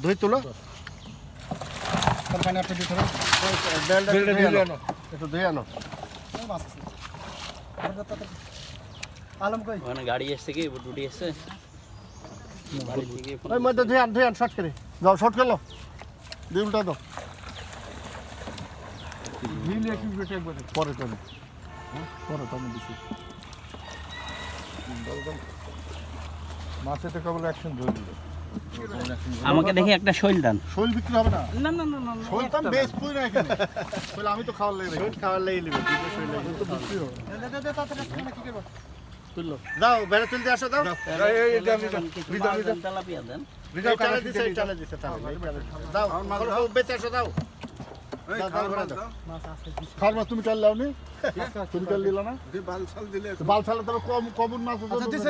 ধুই তুলো একটু ধুয়ে আনো গাড়ি এসছে কি ডুটি এসছে ওই মধ্যে ধুয়ে আন শর্ট করে যাও শর্ট করলো দুই উল্টা দাও পরে চলে পরে তো আমি দিচ্ছি মাছেতে কেবল অ্যাকশন ধরে দিল আমাকে দেখে একটা শৈল দান শৈল বিক্রি হবে না না না না না শৈল তো বেশ পুই না এখানে শৈল আমি তো খাওয়ার লাগে শৈল খাওয়ার লাগে নিবে দুটো শৈল লাগে তো বিক্রি হবে কি করব তুললো দাও বেড়া তুলতে আসো দাও এই তেলাপিয়া দেন ভিডিও চালা দিছে দাও দাও বেঁচে আসো দাও খাবার তুমি চাল লাও নি তুমি চাল দিলা না বাল ছাল দিলে বাল ছাল তবে কম মাছ আছে